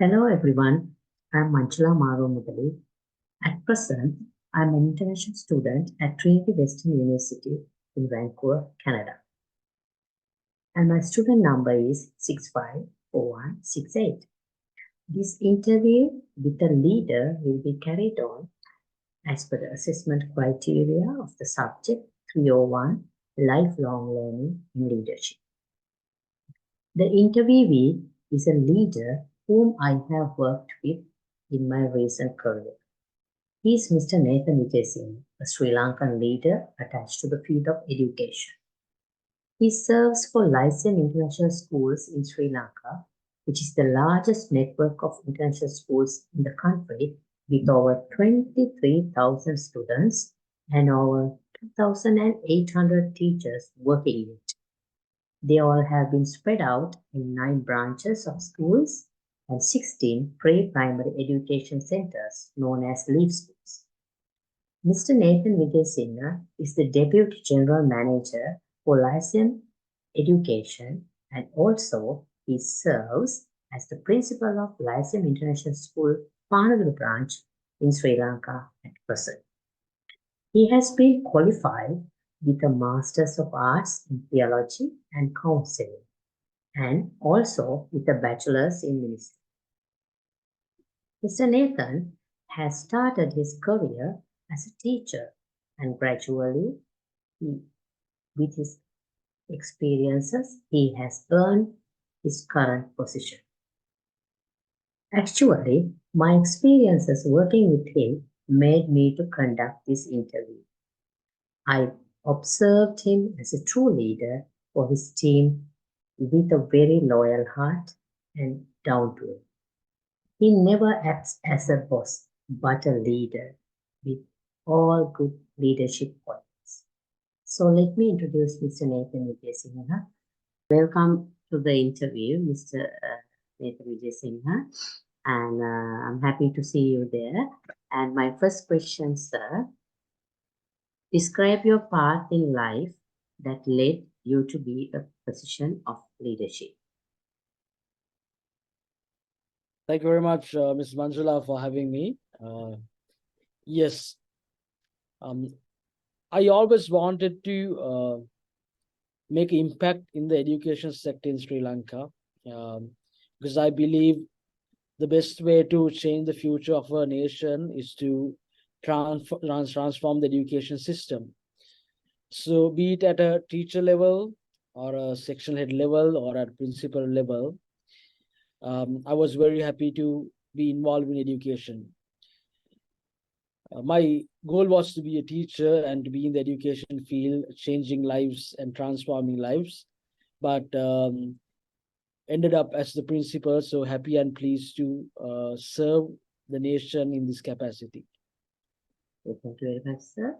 Hello everyone, I'm Manchula Maru Mudali. At present, I'm an international student at Trinity Western University in Vancouver, Canada. And my student number is 654168. This interview with a leader will be carried on as per the assessment criteria of the subject 301 Lifelong Learning and Leadership. The interviewee is a leader whom I have worked with in my recent career. He is Mr. Nethan Wijesinghe, a Sri Lankan leader attached to the field of education. He serves for Lyceum International Schools in Sri Lanka, which is the largest network of international schools in the country with over 23,000 students and over 2,800 teachers working in it. They all have been spread out in 9 branches of schools and 16 pre-primary education centers known as LEAF schools. Mr. Nethan Wijesinghe is the Deputy General Manager for Lyceum Education and also he serves as the Principal of Lyceum International School, Panadura branch in Sri Lanka at present. He has been qualified with a Masters of Arts in Theology and Counseling and also with a Bachelor's in Ministry. Mr. Nethan has started his career as a teacher and gradually, with his experiences, he has earned his current position. Actually, my experiences working with him made me to conduct this interview. I observed him as a true leader for his team with a very loyal heart and down to earth. He never acts as a boss, but a leader with all good leadership qualities. So let me introduce Mr. Nethan Wijesinghe. Welcome to the interview, Mr. Nethan Wijesinghe, and I'm happy to see you there. And my first question, sir, describe your path in life that led you to be a position of leadership. Thank you very much, Ms. Manjula, for having me. Yes, I always wanted to make impact in the education sector in Sri Lanka because I believe the best way to change the future of a nation is to transform the education system. So be it at a teacher level or a section head level or at principal level, I was very happy to be involved in education. My goal was to be a teacher and to be in the education field, changing lives and transforming lives, but ended up as the principal. So happy and pleased to serve the nation in this capacity. Thank you very much, sir.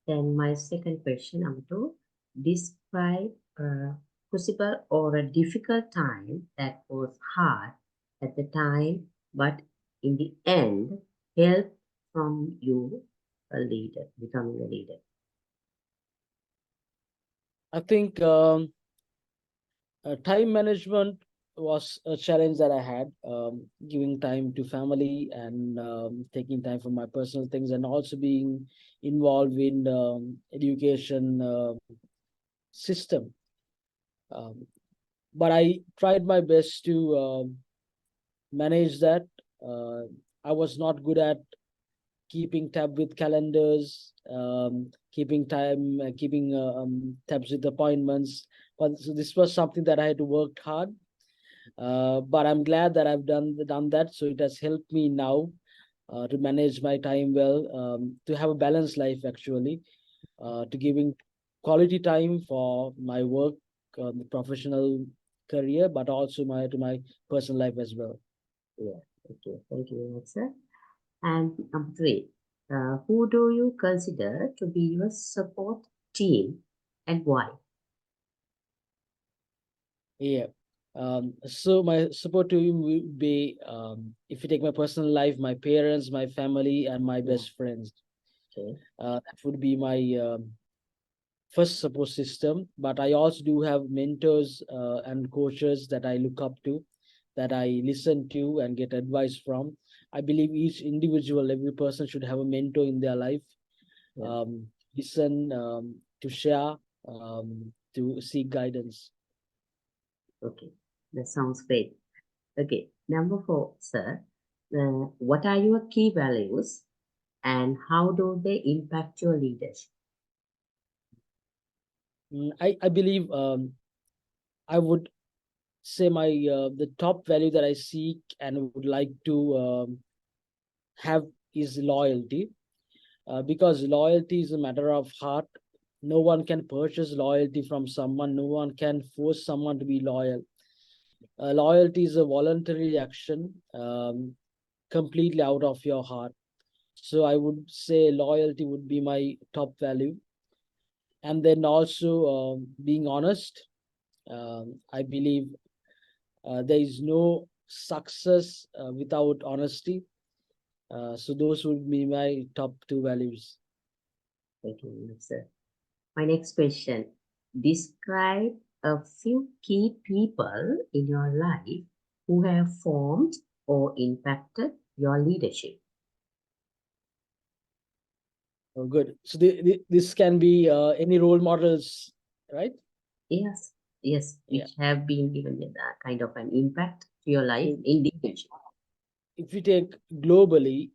Then my second question, number 2, describe a possible or a difficult time that was hard at the time, but in the end helped from you a leader, becoming a leader. I think time management was a challenge that I had, giving time to family and taking time for my personal things and also being involved in education system. But I tried my best to manage that. I was not good at keeping tab with calendars, keeping tabs with appointments. But so this was something that I had to work hard. But I'm glad that I've done that. So it has helped me now to manage my time well, to have a balanced life actually, to giving quality time for my work, the professional career, but also to my personal life as well. Yeah, okay. Thank you very much, sir. And number 3, who do you consider to be your support team and why? Yeah. So my support team will be, if you take my personal life, my parents, my family, and my best friends. Okay. That would be my first support system. But I also do have mentors and coaches that I look up to. that I listen to and get advice from. I believe each individual, every person should have a mentor in their life. Yeah. Listen, to share, to seek guidance. Okay, that sounds great. Okay, number 4, sir. What are your key values and how do they impact your leadership? I believe, I would say my the top value that I seek and would like to have is loyalty, because loyalty is a matter of heart. No one can purchase loyalty from someone. No one can force someone to be loyal. Loyalty is a voluntary action, completely out of your heart. So I would say loyalty would be my top value. And then also, being honest. I believe there is no success without honesty. So those would be my top 2 values. Thank you, sir. My next question. Describe a few key people in your life who have formed or impacted your leadership. Oh, good. So this can be any role models, right? Yes, yes, Yeah. which have been given a kind of an impact to your life So in leadership. if you take globally,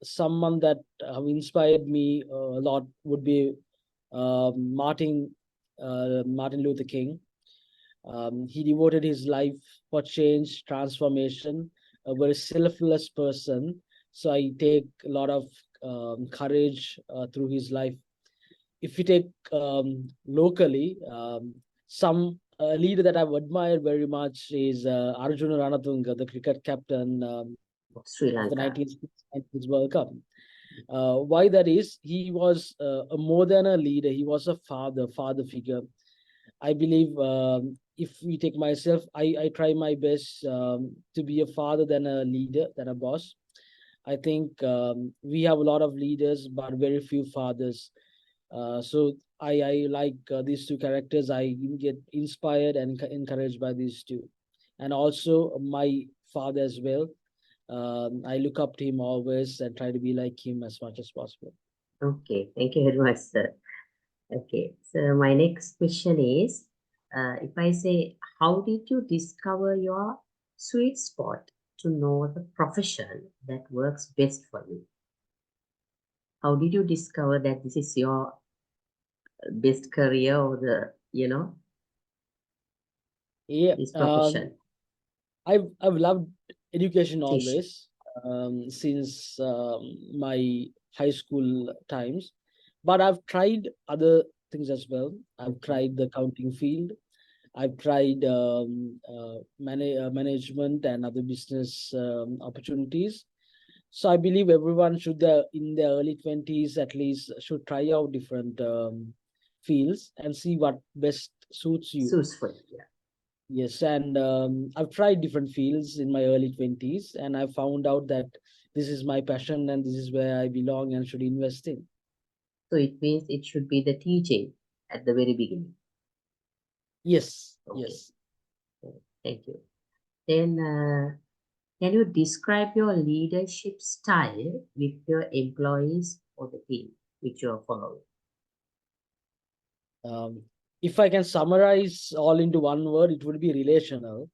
someone that have inspired me a lot would be Martin Luther King. He devoted his life for change, transformation, a very selfless person. So I take a lot of courage through his life. If you take locally, some leader that I've admired very much is Arjuna Ranatunga, the cricket captain Sri of the Lanka. 1990s World Cup. Why that is, he was a more than a leader. He was a father figure. I believe, if we take myself, I try my best to be a father than a leader, than a boss. I think we have a lot of leaders, but very few fathers. So I like these 2 characters. I get inspired and encouraged by these 2. And also my father as well. I look up to him always and try to be like him as much as possible. Okay, thank you very much, sir. Okay, so my next question is, if I say, how did you discover your sweet spot to know the profession that works best for you? How did you discover that this is your best career or Yeah, this profession? I've loved education Teach. always, since my high school times, but I've tried other things as well. I've Okay. tried the accounting field. I've tried management and other business opportunities. So I believe everyone should, in their early 20s at least, should try out different fields and see what best suits you. Useful, yeah. Yes, and I've tried different fields in my early 20s, and I found out that this is my passion and this is where I belong and should invest in. So it means it should be the teaching at the very beginning. Yes, Okay, yes. thank you. Then, can you describe your leadership style with your employees or the team which you are following? Um, if I can summarize all into one word, it would be relational.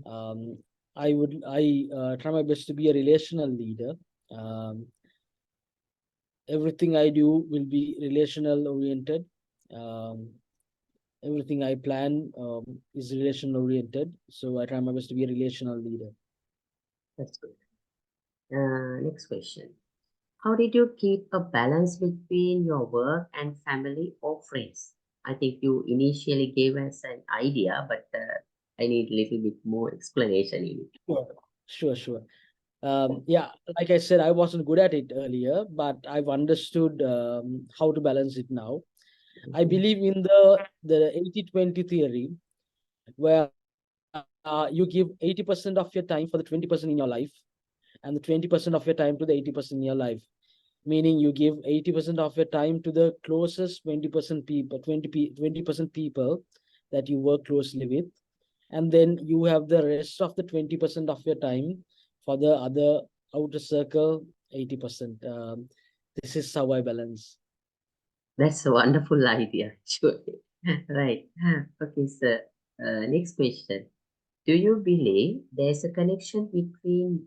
Um, I try my best to be a relational leader. Um, Everything I do will be relational oriented. Um, Everything I plan is relational oriented. So I try my best to be a relational leader. That's good. Next question. How did you keep a balance between your work and family or friends? I think you initially gave us an idea, but I need a little bit more explanation in it. Sure. Yeah, like I said, I wasn't good at it earlier, but I've understood how to balance it now. I Mhm. believe in the 80-20 theory, where you give 80% of your time for the 20% in your life, and the 20% of your time to the 80% in your life. Meaning you give 80% of your time to the closest 20% people, 20% people that you work closely with, and then you have the rest of the 20% of your time for the other outer circle, 80%. This is how I balance. That's a wonderful idea, actually. Right. Okay, sir. Next question. Do you believe there's a connection between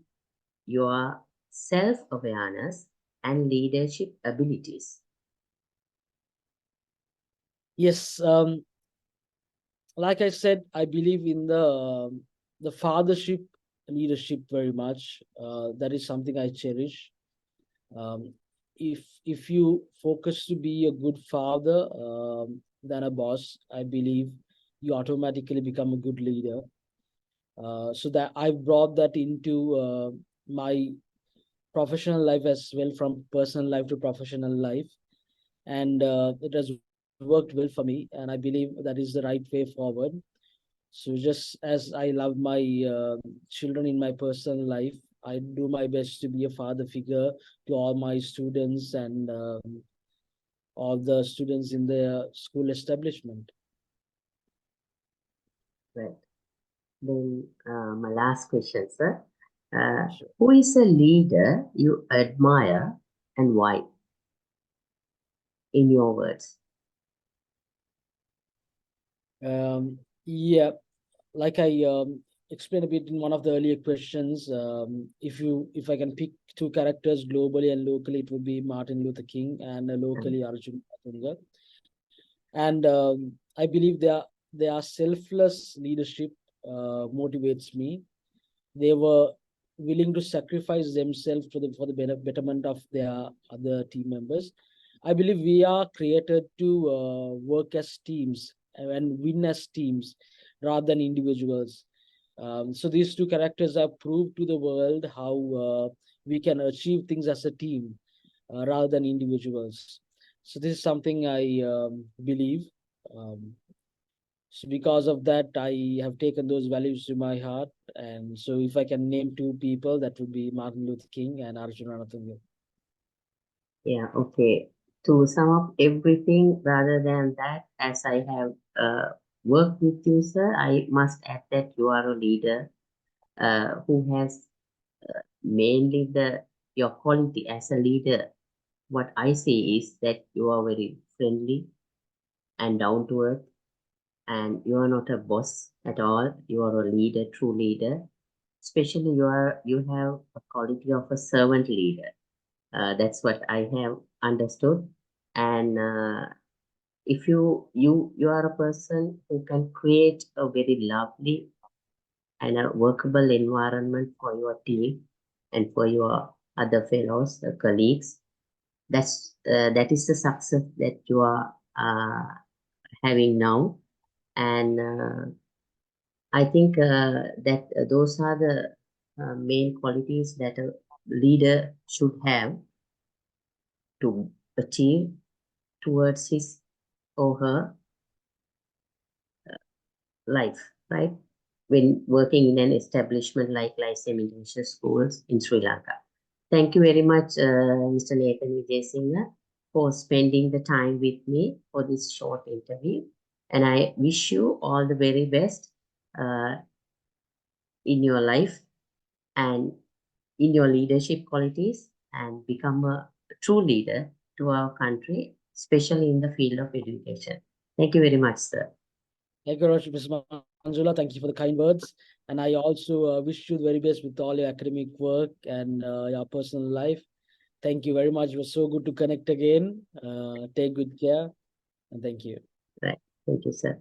your self-awareness and leadership abilities? Yes, like I said, I believe in the fathership leadership very much. That is something I cherish. Um, if you focus to be a good father than a boss, I believe you automatically become a good leader. So that I've brought that into my professional life as well, from personal life to professional life, and it has worked well for me, and I believe that is the right way forward. So just as I love my children in my personal life, I do my best to be a father figure to all my students and all the students in the school establishment. Right. Then my last question, sir. Sure. Who is a leader you admire and why? In your words. Yeah, like I explained a bit in one of the earlier questions, if I can pick two characters globally and locally, it would be Martin Luther King and locally Arjun Matunga. And I believe their selfless leadership motivates me. They were willing to sacrifice themselves for the betterment of their other team members. I believe we are created to work as teams and win as teams rather than individuals. So these two characters have proved to the world how we can achieve things as a team rather than individuals. So this is something I believe. Um, so because of that, I have taken those values to my heart. And so if I can name two people, that would be Martin Luther King and Arjun Ranatunga. Yeah, okay. To sum up everything, rather than that, as I have worked with you, sir, I must add that you are a leader who has mainly your quality as a leader. What I see is that you are very friendly and down to earth, and you are not a boss at all. You are a leader, true leader. Especially you have a quality of a servant leader. That's what I have understood. And if you are a person who can create a very lovely and a workable environment for your team and for your other fellows, colleagues, that is the success that you are having now. And I think that those are the main qualities that a leader should have to achieve towards his or her life, right? When working in an establishment like Lyceum International Schools in Sri Lanka. Thank you very much, Mr. Nethan Wijesinghe, for spending the time with me for this short interview. And I wish you all the very best uh, in your life and in your leadership qualities and become a true leader to our country, especially in the field of education. Thank you very much, sir. Thank you very much, Ms. Manjula. Thank you for the kind words. And I also wish you the very best with all your academic work and your personal life. Thank you very much. It was so good to connect again. Take good care, and thank you. Right. Thank you, sir.